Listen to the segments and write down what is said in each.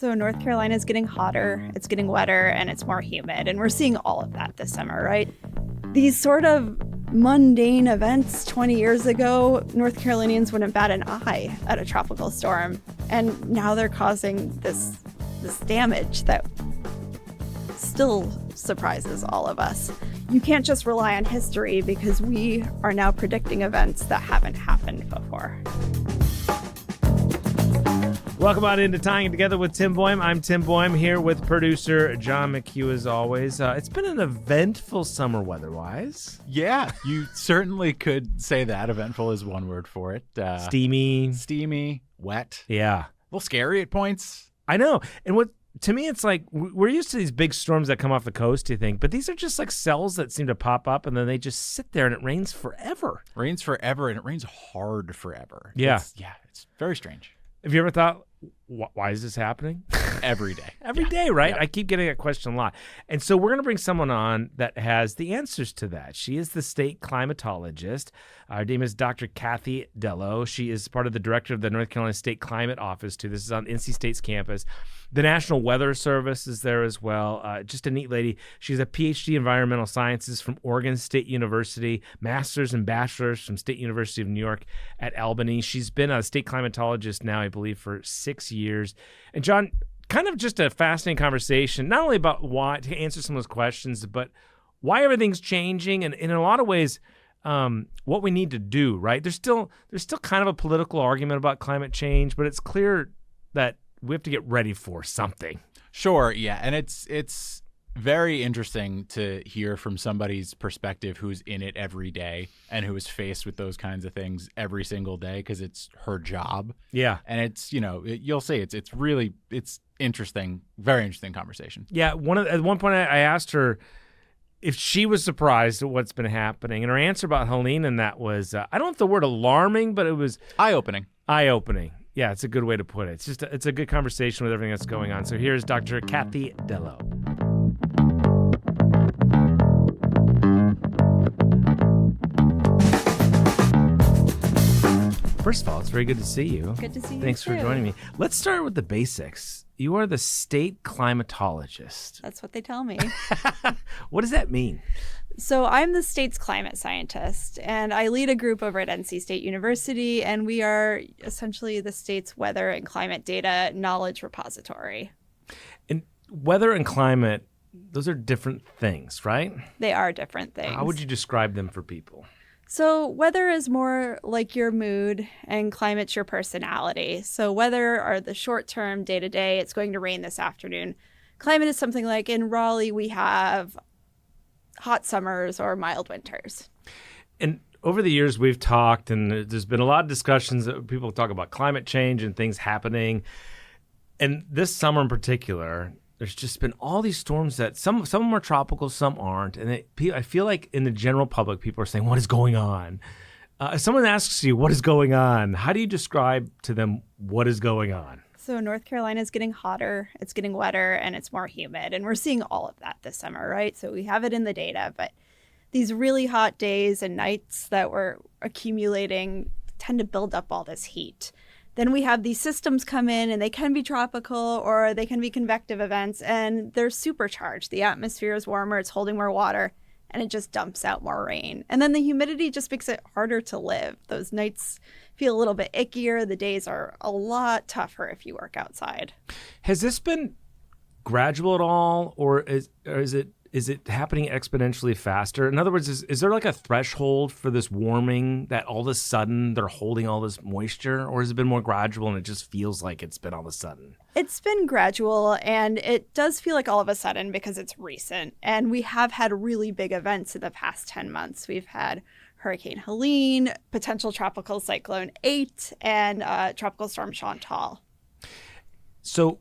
So North Carolina is getting hotter, it's getting wetter, and it's more humid. And we're seeing all of that this summer, right? These sort of mundane events 20 years ago, North Carolinians wouldn't bat an eye at a tropical storm. And now they're causing this damage that still surprises all of us. You can't just rely on history because we are now predicting events that haven't happened before. Welcome on into Tying It Together with Tim Boehm. I'm Tim Boehm here with producer John McHugh as always. It's been an eventful summer weather-wise. Yeah, you certainly could say that. Eventful is one word for it. Steamy, wet. Yeah. A little scary at points. I know. And what to me, it's like we're used to these big storms that come off the coast, you think, but these are just like cells that seem to pop up and then they just sit there and it rains forever. Rains forever and it rains hard forever. Yeah. It's very strange. Have you ever thought, why is this happening? Every day. Every day, right? Yep. I keep getting that question a lot. And so we're going to bring someone on that has the answers to that. She is the state climatologist. Her name is Dr. Kathie Dello. She is part of the director of the North Carolina State Climate Office, too. This is on NC State's campus. The National Weather Service is there as well. Just a neat lady. She's a PhD in environmental sciences from Oregon State University, master's and bachelor's from State University of New York at Albany. She's been a state climatologist now, I believe, for 6 years. And John, kind of just a fascinating conversation, not only about why, to answer some of those questions, but why everything's changing, and in a lot of ways, what we need to do, right? There's still kind of a political argument about climate change, but it's clear that we have to get ready for something. Sure, yeah, and it's very interesting to hear from somebody's perspective who's in it every day and who is faced with those kinds of things every single day because it's her job. Yeah, and it's you'll see it's interesting, very interesting conversation. Yeah, at one point I asked her if she was surprised at what's been happening, and her answer about Helene and that was I don't know if the word alarming, but it was eye-opening. Yeah, it's a good way to put it. It's a good conversation with everything that's going on. So here's Dr. Kathie Dello. First of all, it's very good to see you. Good to see you. Thanks too. for joining me. Let's start with the basics. You are the state climatologist. That's what they tell me. What does that mean? So I'm the state's climate scientist, and I lead a group over at NC State University, and we are essentially the state's weather and climate data knowledge repository. And weather and climate, those are different things, right? They are different things. How would you describe them for people? So weather is more like your mood, and climate's your personality. So weather are the short-term, day-to-day. It's going to rain this afternoon. Climate is something like in Raleigh, we have hot summers or mild winters. And over the years, we've talked, and there's been a lot of discussions. People talk about climate change and things happening. And this summer in particular, there's just been all these storms that some of them are tropical, some aren't. And I feel like in the general public, people are saying, what is going on? If someone asks you, what is going on? How do you describe to them what is going on? So North Carolina is getting hotter, it's getting wetter, and it's more humid. And we're seeing all of that this summer, right? So we have it in the data, but these really hot days and nights that we're accumulating tend to build up all this heat. Then we have these systems come in, and they can be tropical or they can be convective events, and they're supercharged. The atmosphere is warmer, it's holding more water, and it just dumps out more rain. And then the humidity just makes it harder to live. Those nights feel a little bit ickier. The days are a lot tougher if you work outside. Has this been gradual at all, or is it happening exponentially faster? In other words, is there like a threshold for this warming that all of a sudden they're holding all this moisture, or has it been more gradual and it just feels like it's been all of a sudden? It's been gradual, and it does feel like all of a sudden because it's recent. And we have had really big events in the past 10 months. We've had Hurricane Helene, potential tropical cyclone 8, and tropical storm Chantal. So,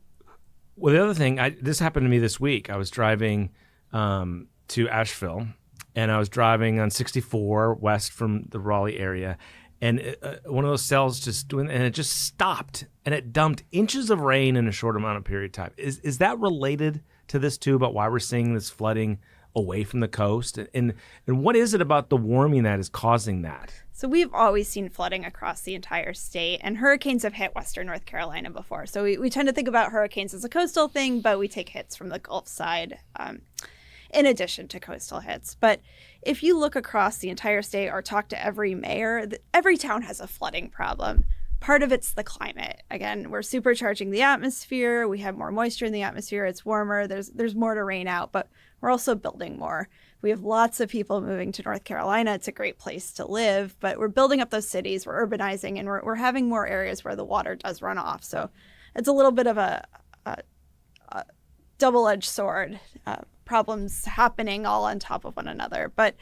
well, the other thing, this happened to me this week. I was driving to Asheville, and I was driving on 64 west from the Raleigh area, and one of those cells and it just stopped, and it dumped inches of rain in a short amount of period of time. Is that related to this too, about why we're seeing this flooding away from the coast? And what is it about the warming that is causing that? So we've always seen flooding across the entire state, and hurricanes have hit Western North Carolina before. So we tend to think about hurricanes as a coastal thing, but we take hits from the Gulf side in addition to coastal hits. But if you look across the entire state or talk to every mayor, every town has a flooding problem. Part of it's the climate. Again, we're supercharging the atmosphere. We have more moisture in the atmosphere. It's warmer. There's more to rain out, but we're also building more. We have lots of people moving to North Carolina. It's a great place to live, but we're building up those cities. We're urbanizing, and we're having more areas where the water does run off. So it's a little bit of a double-edged sword. Problems happening all on top of one another, but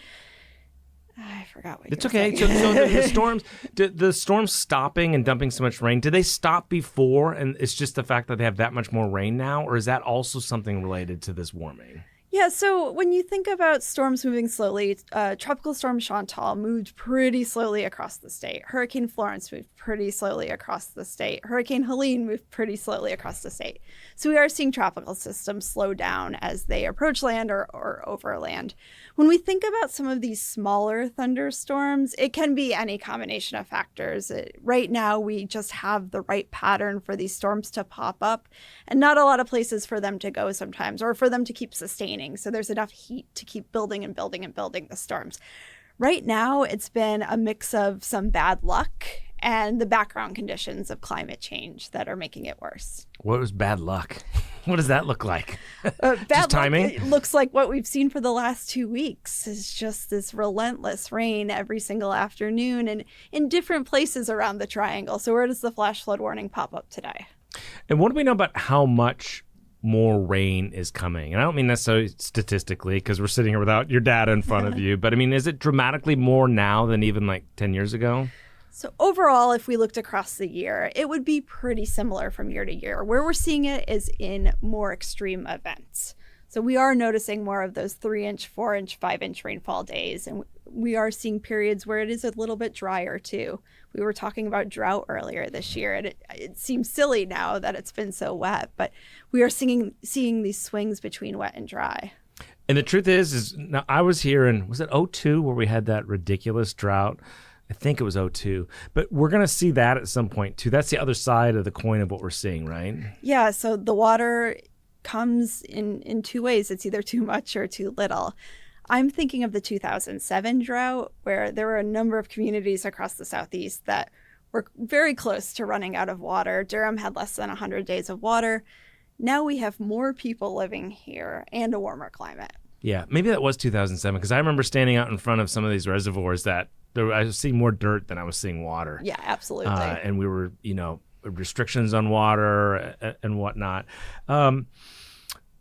I forgot what it's you were okay. saying. So the storms stopping and dumping so much rain, did they stop before and it's just the fact that they have that much more rain now, or is that also something related to this warming? Yeah, so when you think about storms moving slowly, Tropical Storm Chantal moved pretty slowly across the state. Hurricane Florence moved pretty slowly across the state. Hurricane Helene moved pretty slowly across the state. So we are seeing tropical systems slow down as they approach land or overland. When we think about some of these smaller thunderstorms, it can be any combination of factors. Right now, we just have the right pattern for these storms to pop up, and not a lot of places for them to go sometimes, or for them to keep sustaining. So there's enough heat to keep building and building and building the storms. Right now, it's been a mix of some bad luck and the background conditions of climate change that are making it worse. What was bad luck? What does that look like? Bad just timing? Luck, it looks like what we've seen for the last 2 weeks is just this relentless rain every single afternoon and in different places around the triangle. So where does the flash flood warning pop up today? And what do we know about how much more rain is coming? And I don't mean necessarily statistically, because we're sitting here without your data in front of you, but I mean, is it dramatically more now than even like 10 years ago? So overall, if we looked across the year, it would be pretty similar from year to year. Where we're seeing it is in more extreme events. So we are noticing more of those 3-inch, 4-inch, 5-inch rainfall days. And we are seeing periods where it is a little bit drier too. We were talking about drought earlier this year, and it seems silly now that it's been so wet, but we are seeing these swings between wet and dry. And the truth is now I was here in, was it 02 where we had that ridiculous drought? I think it was 02, but we're going to see that at some point too. That's the other side of the coin of what we're seeing, right? Yeah, so the water comes in two ways. It's either too much or too little. I'm thinking of the 2007 drought, where there were a number of communities across the Southeast that were very close to running out of water. Durham had less than 100 days of water. Now we have more people living here and a warmer climate. Yeah, maybe that was 2007, because I remember standing out in front of some of these reservoirs that I was seeing more dirt than I was seeing water. Yeah, absolutely. And we were, restrictions on water and whatnot.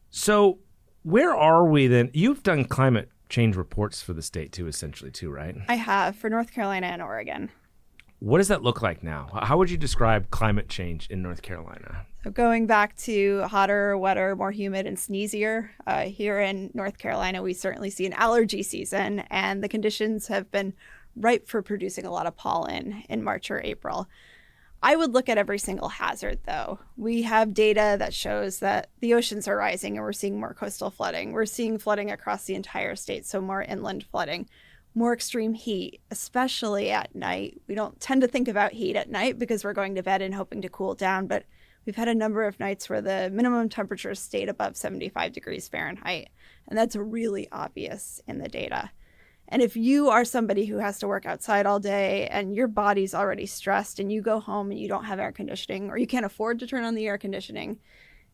So where are we then? You've done climate change reports for the state too, essentially too, right? I have, for North Carolina and Oregon. What does that look like now? How would you describe climate change in North Carolina? So going back to hotter, wetter, more humid, and sneezier, here in North Carolina, we certainly see an allergy season, and the conditions have been ripe for producing a lot of pollen in March or April. I would look at every single hazard, though. We have data that shows that the oceans are rising and we're seeing more coastal flooding. We're seeing flooding across the entire state, so more inland flooding, more extreme heat, especially at night. We don't tend to think about heat at night because we're going to bed and hoping to cool down, but we've had a number of nights where the minimum temperature stayed above 75 degrees Fahrenheit, and that's really obvious in the data. And if you are somebody who has to work outside all day and your body's already stressed and you go home and you don't have air conditioning, or you can't afford to turn on the air conditioning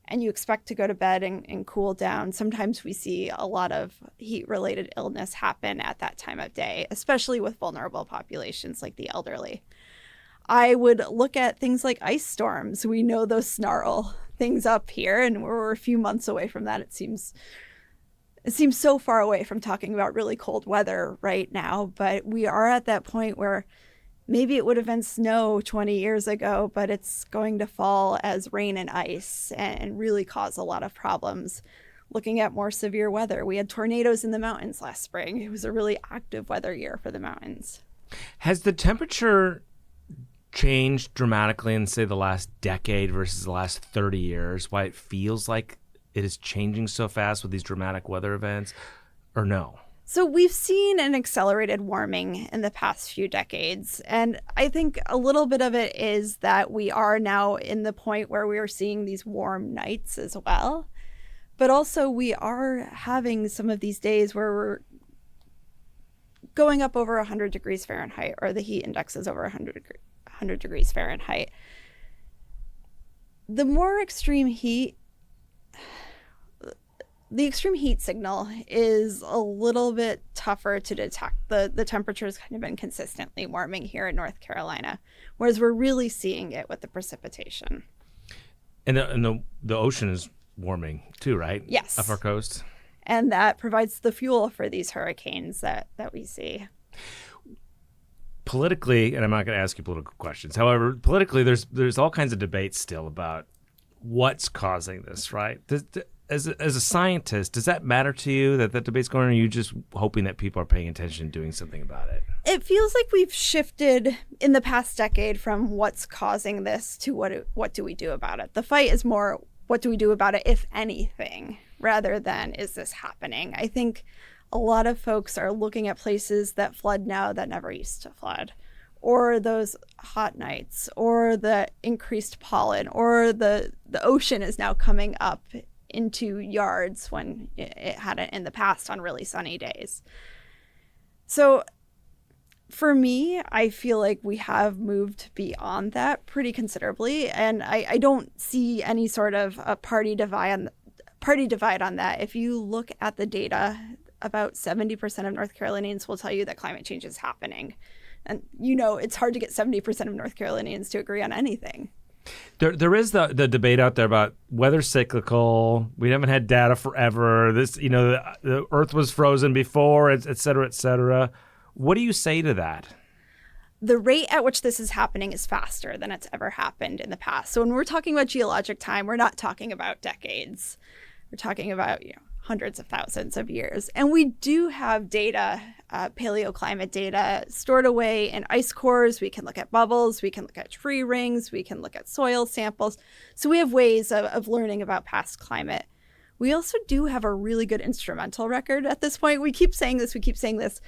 and you expect to go to bed and cool down, sometimes we see a lot of heat-related illness happen at that time of day, especially with vulnerable populations like the elderly. I would look at things like ice storms. We know those snarl things up here, and we're a few months away from that. It seems so far away from talking about really cold weather right now, but we are at that point where maybe it would have been snow 20 years ago, but it's going to fall as rain and ice and really cause a lot of problems. Looking at more severe weather, we had tornadoes in the mountains last spring. It was a really active weather year for the mountains. Has the temperature changed dramatically in, say, the last decade versus the last 30 years? Why it feels like it is changing so fast with these dramatic weather events? or no? So we've seen an accelerated warming in the past few decades. And I think a little bit of it is that we are now in the point where we are seeing these warm nights as well. But also we are having some of these days where we're going up over 100 degrees Fahrenheit, or the heat index is over 100 degrees Fahrenheit. The more extreme heat, the extreme heat signal is a little bit tougher to detect. The temperature has kind of been consistently warming here in North Carolina, whereas we're really seeing it with the precipitation. And the ocean is warming too, right? Yes. Up our coast. And that provides the fuel for these hurricanes that we see. Politically, and I'm not going to ask you political questions. However, politically, there's all kinds of debates still about what's causing this, right? As a scientist, does that matter to you that debate's going on, or are you just hoping that people are paying attention and doing something about it? It feels like we've shifted in the past decade from what's causing this to what do we do about it. The fight is more, what do we do about it, if anything, rather than is this happening? I think a lot of folks are looking at places that flood now that never used to flood, or those hot nights, or the increased pollen, or the ocean is now coming up into yards when it hadn't in the past on really sunny days. So for me, I feel like we have moved beyond that pretty considerably, and I don't see any sort of a party divide on that. If you look at the data, about 70% of North Carolinians will tell you that climate change is happening. And it's hard to get 70% of North Carolinians to agree on anything. There is the debate out there about weather cyclical. We haven't had data forever. This, the Earth was frozen before, et cetera, et cetera. What do you say to that? The rate at which this is happening is faster than it's ever happened in the past. So when we're talking about geologic time, we're not talking about decades. We're talking about hundreds of thousands of years. And we do have data, paleoclimate data, stored away in ice cores. We can look at bubbles. We can look at tree rings. We can look at soil samples. So we have ways of learning about past climate. We also do have a really good instrumental record at this point. We keep saying this,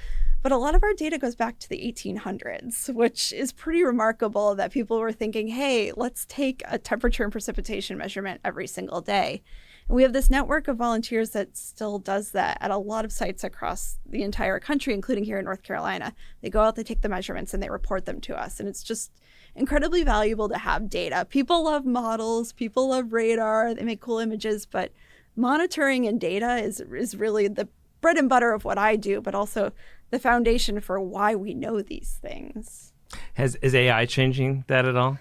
but a lot of our data goes back to the 1800s, which is pretty remarkable that people were thinking, hey, let's take a temperature and precipitation measurement every single day. And we have this network of volunteers that still does that at a lot of sites across the entire country, including here in North Carolina. They go out, they take the measurements, and they report them to us. And it's just incredibly valuable to have data. People love models, people love radar, they make cool images, but monitoring and data is really the bread and butter of what I do, but also the foundation for why we know these things. Is AI changing that at all?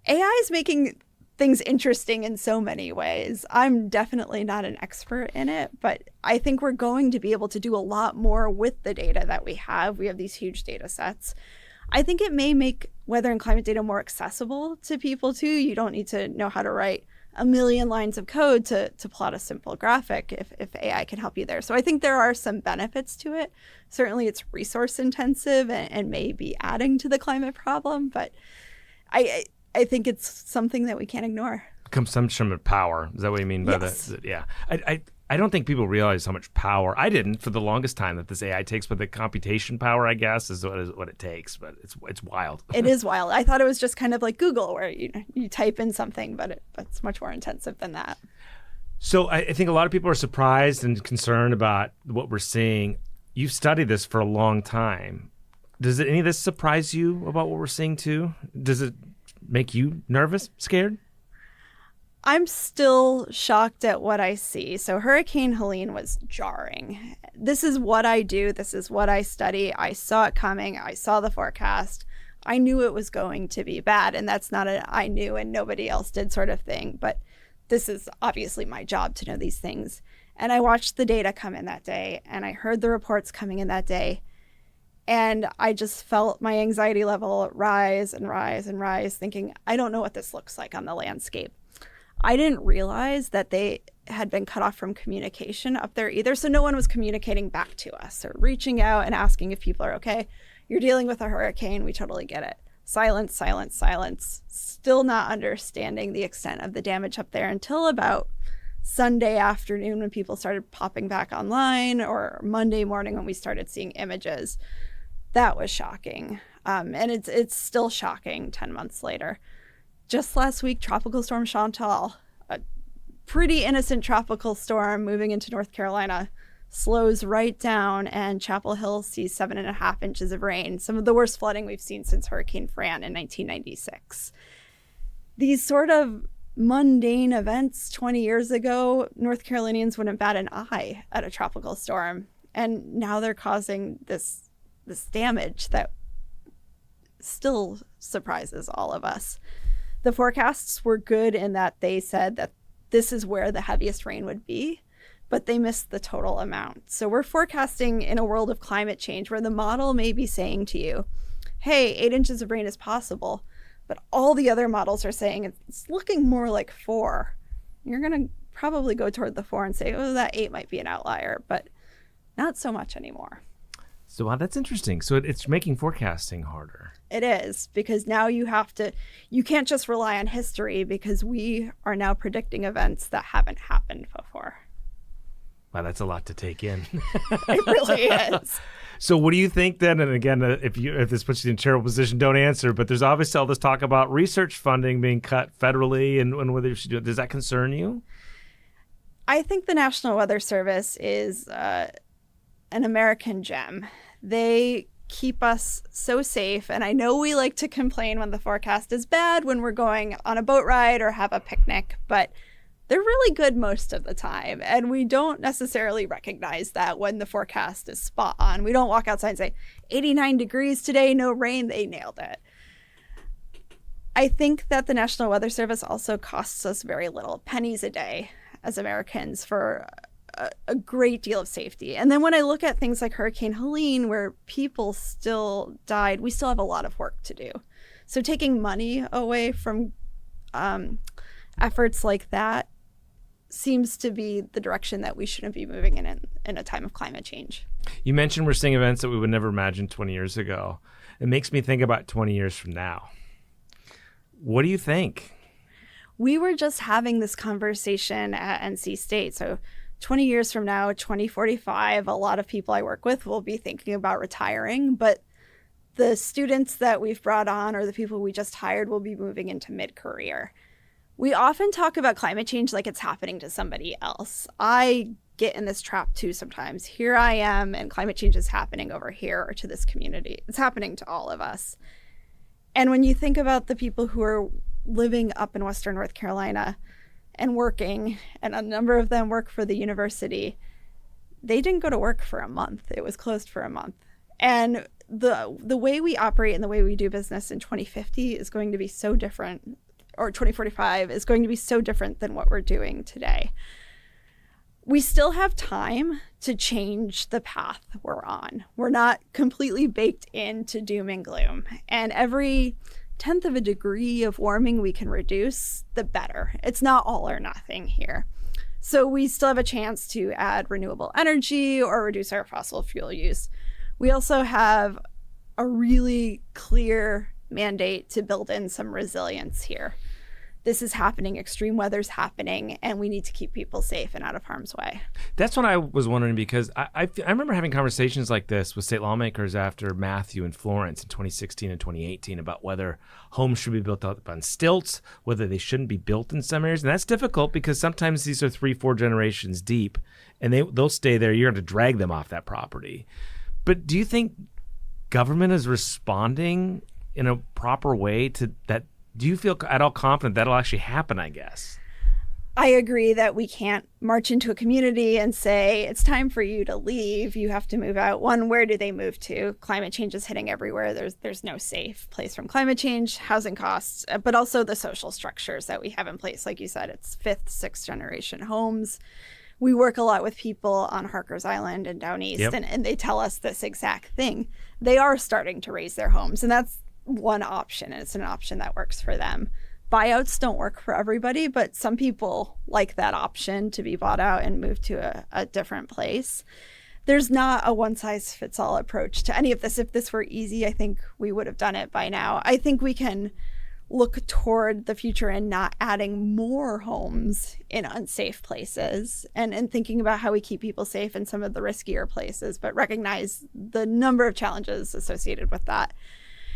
AI is making things interesting in so many ways. I'm definitely not an expert in it, but I think we're going to be able to do a lot more with the data that we have. We have these huge data sets. I think it may make weather and climate data more accessible to people too. You don't need to know how to write a million lines of code to plot a simple graphic if AI can help you there. So I think there are some benefits to it. Certainly it's resource intensive and may be adding to the climate problem, but I think it's something that we can't ignore. Consumption of power. Is that what you mean by Yes. that? Yeah. I don't think people realize how much power. I didn't for the longest time that this AI takes, but the computation power, I guess, is what it takes. But it's wild. It is wild. I thought it was just kind of like Google, where you type in something, but it's much more intensive than that. So I think a lot of people are surprised and concerned about what we're seeing. You've studied this for a long time. Does any of this surprise you about what we're seeing too? Does it make you nervous, scared? I'm still shocked at what I see. So Hurricane Helene was jarring. This is what I do. This is what I study. I saw it coming. I saw the forecast. I knew it was going to be bad. And that's not a I knew and nobody else did sort of thing. But this is obviously my job to know these things. And I watched the data come in that day, and I heard the reports coming in that day. And I just felt my anxiety level rise and rise and rise, thinking, I don't know what this looks like on the landscape. I didn't realize that they had been cut off from communication up there either. So no one was communicating back to us or reaching out and asking if people are okay. You're dealing with a hurricane. We totally get it. Silence, silence, silence. Still not understanding the extent of the damage up there until about Sunday afternoon when people started popping back online, or Monday morning when we started seeing images. That was shocking. And it's still shocking 10 months later. Just last week, Tropical Storm Chantal, a pretty innocent tropical storm moving into North Carolina, slows right down, and Chapel Hill sees 7.5 inches of rain, some of the worst flooding we've seen since Hurricane Fran in 1996. These sort of mundane events 20 years ago, North Carolinians wouldn't bat an eye at a tropical storm. And now they're causing this damage that still surprises all of us. The forecasts were good in that they said that this is where the heaviest rain would be, but they missed the total amount. So we're forecasting in a world of climate change where the model may be saying to you, hey, 8 inches of rain is possible, but all the other models are saying it's looking more like 4. You're going to probably go toward the 4 and say, oh, that 8 might be an outlier, but not so much anymore. So wow, that's interesting. So it's making forecasting harder. It is, because now you can't just rely on history, because we are now predicting events that haven't happened before. Wow, that's a lot to take in. It really is. So what do you think then? And again, if this puts you in a terrible position, don't answer. But there's obviously all this talk about research funding being cut federally and whether you should do it. Does that concern you? I think the National Weather Service is an American gem. They keep us so safe. And I know we like to complain when the forecast is bad, when we're going on a boat ride or have a picnic, but they're really good most of the time. And we don't necessarily recognize that when the forecast is spot on. We don't walk outside and say, 89 degrees today, no rain. They nailed it. I think that the National Weather Service also costs us very little, pennies a day as Americans, for a great deal of safety. And then when I look at things like Hurricane Helene, where people still died, we still have a lot of work to do. So taking money away from efforts like that seems to be the direction that we shouldn't be moving in a time of climate change. You mentioned we're seeing events that we would never imagine 20 years ago. It makes me think about 20 years from now. What do you think? We were just having this conversation at NC State. So 20 years from now, 2045, a lot of people I work with will be thinking about retiring, but the students that we've brought on or the people we just hired will be moving into mid-career. We often talk about climate change like it's happening to somebody else. I get in this trap too sometimes. Here I am, and climate change is happening over here or to this community. It's happening to all of us. And when you think about the people who are living up in Western North Carolina and working, and a number of them work for the university, they didn't go to work for a month. It was closed for a month. And the way we operate and the way we do business in 2050 is going to be so different, or 2045 is going to be so different than what we're doing today. We still have time to change the path we're on. We're not completely baked into doom and gloom. And every 1/10 of a degree of warming we can reduce, the better. It's not all or nothing here. So we still have a chance to add renewable energy or reduce our fossil fuel use. We also have a really clear mandate to build in some resilience here. This is happening, extreme weather's happening, and we need to keep people safe and out of harm's way. That's what I was wondering, because I remember having conversations like this with state lawmakers after Matthew and Florence in 2016 and 2018 about whether homes should be built up on stilts, whether they shouldn't be built in some areas. And that's difficult because sometimes these are 3-4 generations deep, and they'll stay there. You're going to drag them off that property. But do you think government is responding in a proper way to that? Do you feel at all confident that'll actually happen, I guess? I agree that we can't march into a community and say, it's time for you to leave. You have to move out. One, where do they move to? Climate change is hitting everywhere. There's no safe place from climate change, housing costs, but also the social structures that we have in place. Like you said, it's 5th, 6th generation homes. We work a lot with people on Harkers Island and down east, and they tell us this exact thing. They are starting to raise their homes, and that's one option, and it's an option that works for them. Buyouts don't work for everybody, but some people like that option to be bought out and move to a different place. There's not a one-size-fits-all approach to any of this. If this were easy, I think we would have done it by now. I think we can look toward the future and not adding more homes in unsafe places, and thinking about how we keep people safe in some of the riskier places, but recognize the number of challenges associated with that.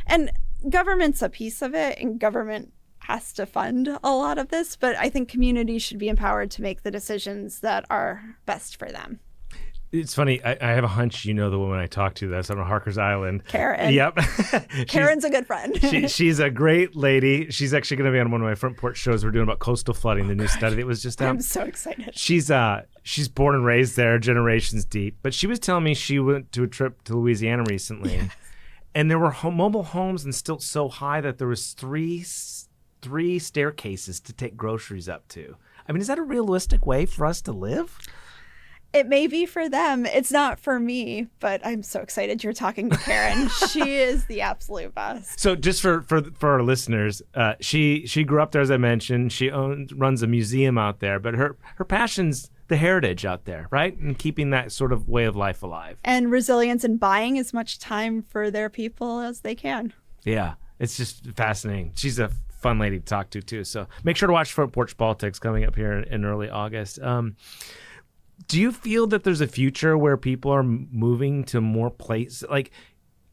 And government's a piece of it, and government has to fund a lot of this, but I think communities should be empowered to make the decisions that are best for them. It's funny. I have a hunch you know the woman I talked to that's on Harker's Island. Karen. Yep. Karen's a good friend. She's a great lady. She's actually going to be on one of my front porch shows we're doing about coastal flooding, the new study that was just out. I'm so excited. She's born and raised there, generations deep. But she was telling me she went to a trip to Louisiana recently, Yeah. and there were mobile homes and stilts so high that there was three staircases to take groceries up to. I mean, is that a realistic way for us to live? It may be for them. It's not for me, but I'm so excited you're talking to Karen. She is the absolute best. So just for our listeners, she grew up there, as I mentioned. She runs a museum out there, but her passion's the heritage out there, right? And keeping that sort of way of life alive. And resilience and buying as much time for their people as they can. Yeah, it's just fascinating. She's a fun lady to talk to, too. So make sure to watch Front Porch Politics coming up here in early August. Do you feel that there's a future where people are moving to more places? Like,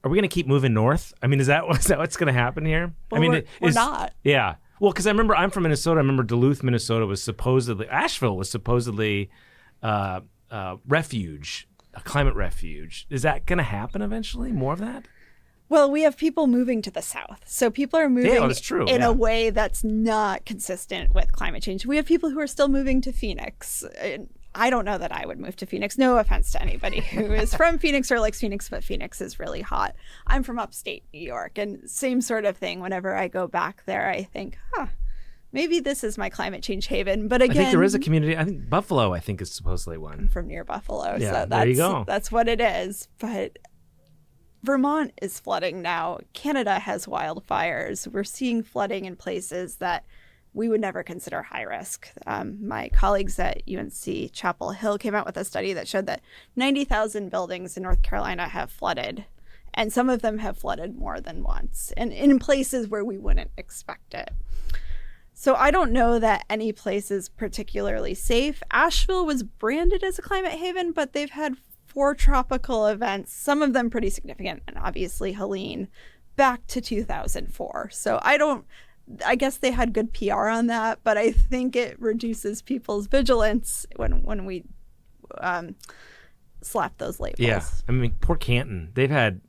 are we going to keep moving north? I mean, is that what's going to happen here? Well, I mean, we're not. Yeah. Well, because I'm from Minnesota. I remember Duluth, Minnesota Asheville was supposedly refuge, a climate refuge. Is that going to happen eventually? More of that? Well, we have people moving to the south. So people are moving that's true. in a way that's not consistent with climate change. We have people who are still moving to Phoenix. I don't know that I would move to Phoenix. No offense to anybody who is from Phoenix or likes Phoenix, but Phoenix is really hot. I'm from upstate New York, and same sort of thing. Whenever I go back there, I think, maybe this is my climate change haven. But again, I think there is a community. I think Buffalo, is supposedly one. I'm from near Buffalo. Yeah, So there you go. That's what it is. But Vermont is flooding now. Canada has wildfires. We're seeing flooding in places that we would never consider high risk. My colleagues at UNC Chapel Hill came out with a study that showed that 90,000 buildings in North Carolina have flooded, and some of them have flooded more than once, and in places where we wouldn't expect it. So I don't know that any place is particularly safe. Asheville was branded as a climate haven, but they've had 4 tropical events, some of them pretty significant, and obviously Helene, back to 2004. So I guess they had good PR on that, but I think it reduces people's vigilance when we slap those labels. Yeah. I mean, poor Canton. They've had,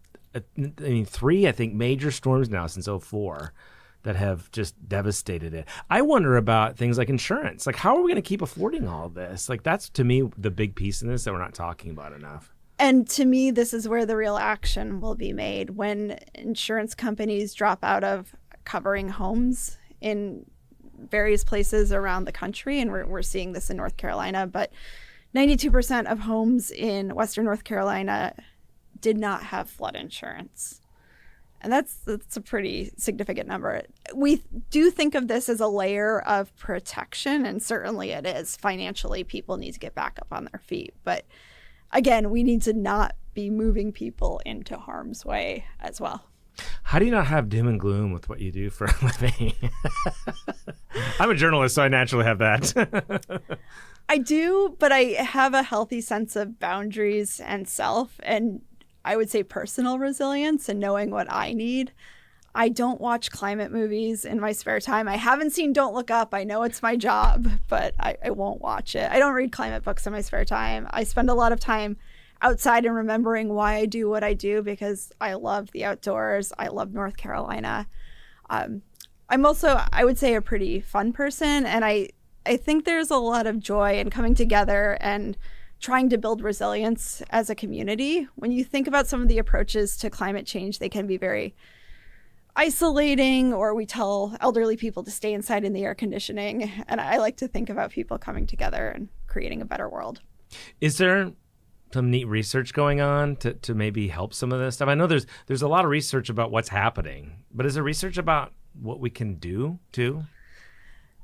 3, I think, major storms now since 2004 that have just devastated it. I wonder about things like insurance. Like, how are we going to keep affording all of this? Like, that's, to me, the big piece in this that we're not talking about enough. And to me, this is where the real action will be made when insurance companies drop out of covering homes in various places around the country. And we're seeing this in North Carolina, but 92% of homes in Western North Carolina did not have flood insurance. And that's a pretty significant number. We do think of this as a layer of protection, and certainly it is. Financially, people need to get back up on their feet. But again, we need to not be moving people into harm's way as well. How do you not have doom and gloom with what you do for a living? I'm a journalist, so I naturally have that. I do, but I have a healthy sense of boundaries and self, and I would say personal resilience and knowing what I need. I don't watch climate movies in my spare time. I haven't seen Don't Look Up. I know it's my job, but I won't watch it. I don't read climate books in my spare time. I spend a lot of time outside and remembering why I do what I do, because I love the outdoors. I love North Carolina. I'm also, I would say, a pretty fun person, and I think there's a lot of joy in coming together and trying to build resilience as a community. When you think about some of the approaches to climate change, they can be very isolating, or we tell elderly people to stay inside in the air conditioning. And I like to think about people coming together and creating a better world. Is there some neat research going on to maybe help some of this stuff? I know there's a lot of research about what's happening, but is there research about what we can do too?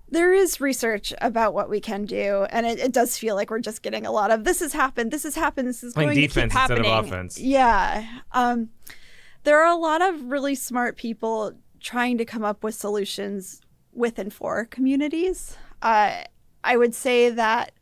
There is research about what we can do, and it does feel like we're just getting a lot of this has happened, this is going to keep happening. Defense instead of offense. Yeah. There are a lot of really smart people trying to come up with solutions with and for communities. I would say that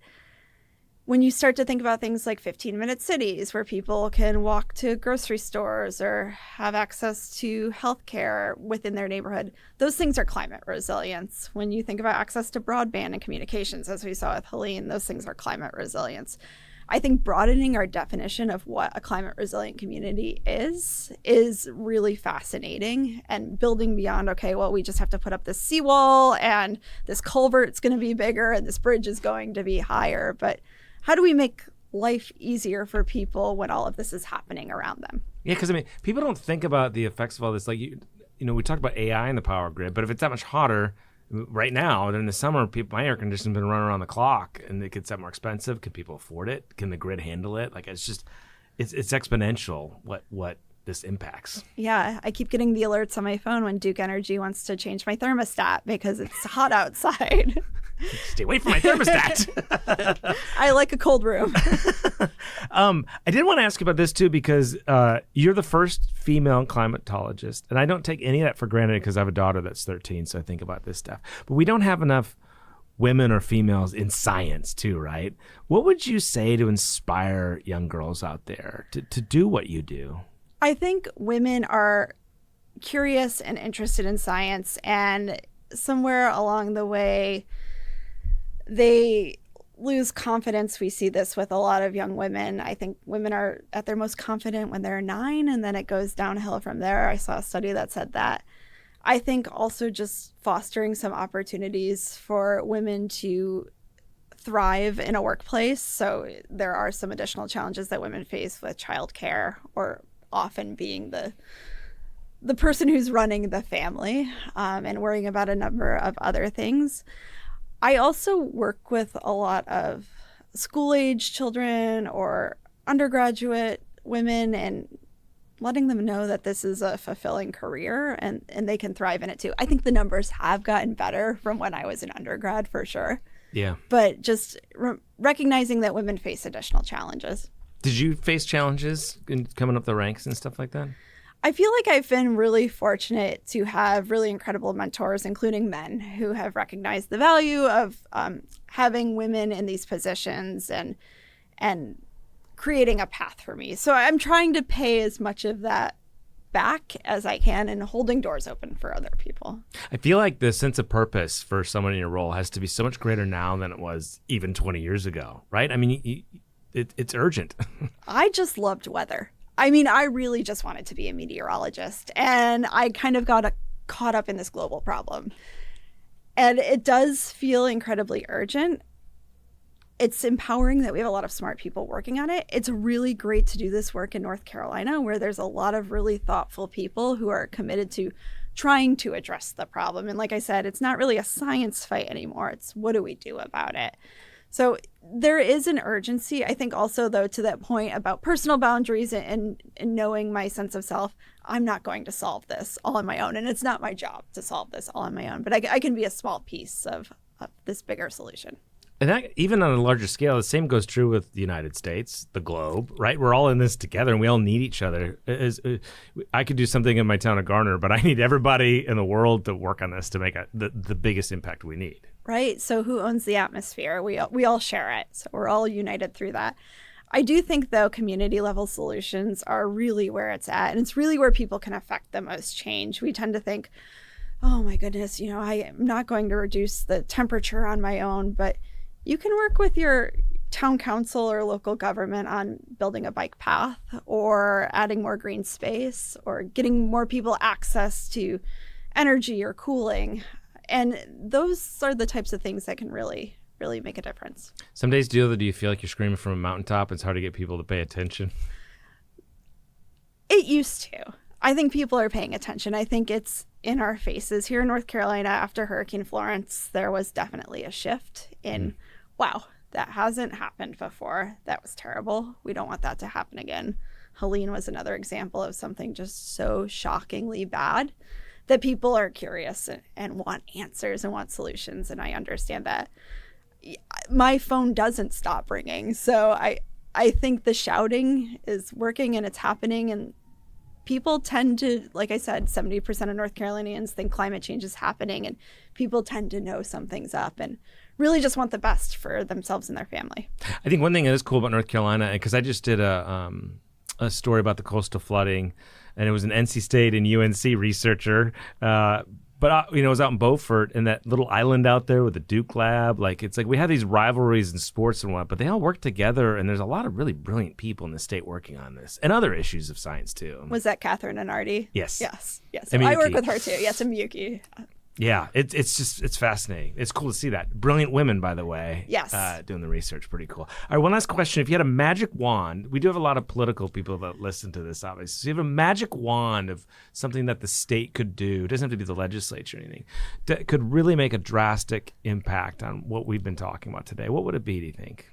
when you start to think about things like 15-minute cities where people can walk to grocery stores or have access to healthcare within their neighborhood, those things are climate resilience. When you think about access to broadband and communications, as we saw with Helene, those things are climate resilience. I think broadening our definition of what a climate resilient community is really fascinating, and building beyond, okay, well, we just have to put up this seawall and this culvert's going to be bigger and this bridge is going to be higher. But how do we make life easier for people when all of this is happening around them? Yeah, because I mean, people don't think about the effects of all this. Like, we talked about AI and the power grid, but if it's that much hotter right now, during the summer, my air conditioning's been running around the clock, and it gets that more expensive. Can people afford it? Can the grid handle it? Like, it's exponential what this impacts. Yeah, I keep getting the alerts on my phone when Duke Energy wants to change my thermostat because it's hot outside. Stay away from my thermostat. I like a cold room. I did want to ask you about this too, because you're the first female climatologist, and I don't take any of that for granted because I have a daughter that's 13, so I think about this stuff. But we don't have enough women or females in science too, right? What would you say to inspire young girls out there to do what you do? I think women are curious and interested in science, and somewhere along the way, they lose confidence. We see this with a lot of young women. I think women are at their most confident when they're 9, and then it goes downhill from there. I saw a study that said that. I think also just fostering some opportunities for women to thrive in a workplace. So there are some additional challenges that women face with childcare, or often being the person who's running the family, and worrying about a number of other things. I also work with a lot of school-age children or undergraduate women, and letting them know that this is a fulfilling career and they can thrive in it too. I think the numbers have gotten better from when I was an undergrad, for sure. Yeah. But just recognizing that women face additional challenges. Did you face challenges in coming up the ranks and stuff like that? I feel like I've been really fortunate to have really incredible mentors, including men, who have recognized the value of having women in these positions and creating a path for me. So I'm trying to pay as much of that back as I can and holding doors open for other people. I feel like the sense of purpose for someone in your role has to be so much greater now than it was even 20 years ago, right? I mean, it's urgent. I just loved weather. I mean, I really just wanted to be a meteorologist, and I kind of got caught up in this global problem. And it does feel incredibly urgent. It's empowering that we have a lot of smart people working on it. It's really great to do this work in North Carolina, where there's a lot of really thoughtful people who are committed to trying to address the problem. And like I said, it's not really a science fight anymore. It's what do we do about it? So there is an urgency. I think also, though, to that point about personal boundaries and knowing my sense of self, I'm not going to solve this all on my own. And it's not my job to solve this all on my own. But I can be a small piece of this bigger solution. And that, even on a larger scale, the same goes true with the United States, the globe, right? We're all in this together, and we all need each other. I could do something in my town of Garner, but I need everybody in the world to work on this to make the biggest impact we need. Right. So who owns the atmosphere? We all share it. So we're all united through that. I do think, though, community level solutions are really where it's at. And it's really where people can affect the most change. We tend to think, oh, my goodness, I am not going to reduce the temperature on my own. But you can work with your town council or local government on building a bike path, or adding more green space, or getting more people access to energy or cooling. And those are the types of things that can really, really make a difference. Some days, do you feel like you're screaming from a mountaintop? It's hard to get people to pay attention. It used to. I think people are paying attention. I think it's in our faces. Here in North Carolina, after Hurricane Florence, there was definitely a shift in, wow, that hasn't happened before. That was terrible. We don't want that to happen again. Helene was another example of something just so shockingly bad that people are curious and want answers and want solutions. And I understand that. My phone doesn't stop ringing. So I think the shouting is working and it's happening, and people tend to, like I said, 70% of North Carolinians think climate change is happening, and people tend to know something's up and really just want the best for themselves and their family. I think one thing that is cool about North Carolina, because I just did a story about the coastal flooding, and it was an NC State and UNC researcher, but it was out in Beaufort, and that little island out there with the Duke lab. Like, it's like we have these rivalries in sports and what, but they all work together, and there's a lot of really brilliant people in the state working on this and other issues of science too. Was that Catherine and Artie? Yes. Yes. And I work Miyuki. with her too. Yes, and Miyuki. Yeah, it's fascinating. It's cool to see that. Brilliant women, by the way. Yes. Doing the research. Pretty cool. All right, one last question. If you had a magic wand, we do have a lot of political people that listen to this, obviously. So you have a magic wand of something that the state could do. It doesn't have to be the legislature or anything. That could really make a drastic impact on what we've been talking about today. What would it be, do you think?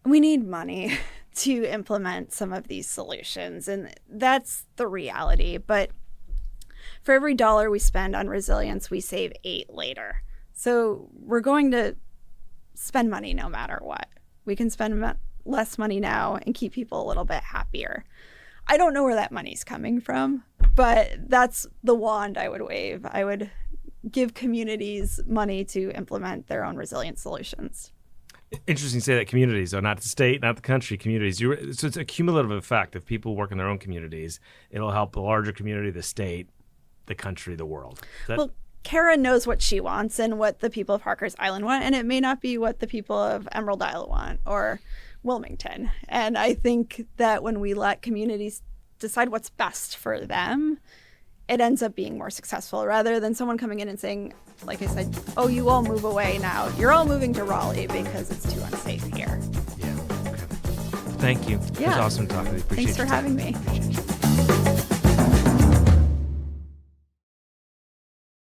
We need money to implement some of these solutions, and that's the reality. But for every dollar we spend on resilience, we save 8 later. So we're going to spend money no matter what. We can spend less money now and keep people a little bit happier. I don't know where that money's coming from, but that's the wand I would wave. I would give communities money to implement their own resilient solutions. Interesting to say that communities, though, not the state, not the country, communities. So it's a cumulative effect. If people work in their own communities, it'll help the larger community, the state, the country, the world. Well, Kara knows what she wants and what the people of Harkers Island want, and it may not be what the people of Emerald Isle want or Wilmington. And I think that when we let communities decide what's best for them, it ends up being more successful rather than someone coming in and saying, like I said, oh, you all move away now. You're all moving to Raleigh because it's too unsafe here. Yeah. Okay. Thank you. Yeah. It was awesome talking to you. Appreciate Thanks for your time. having me. Appreciate you.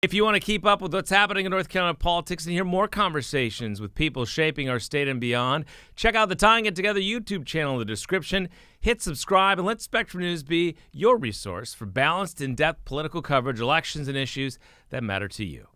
If you want to keep up with what's happening in North Carolina politics and hear more conversations with people shaping our state and beyond, check out the Tying It Together YouTube channel in the description. Hit subscribe and let Spectrum News be your resource for balanced, in-depth political coverage, elections, and issues that matter to you.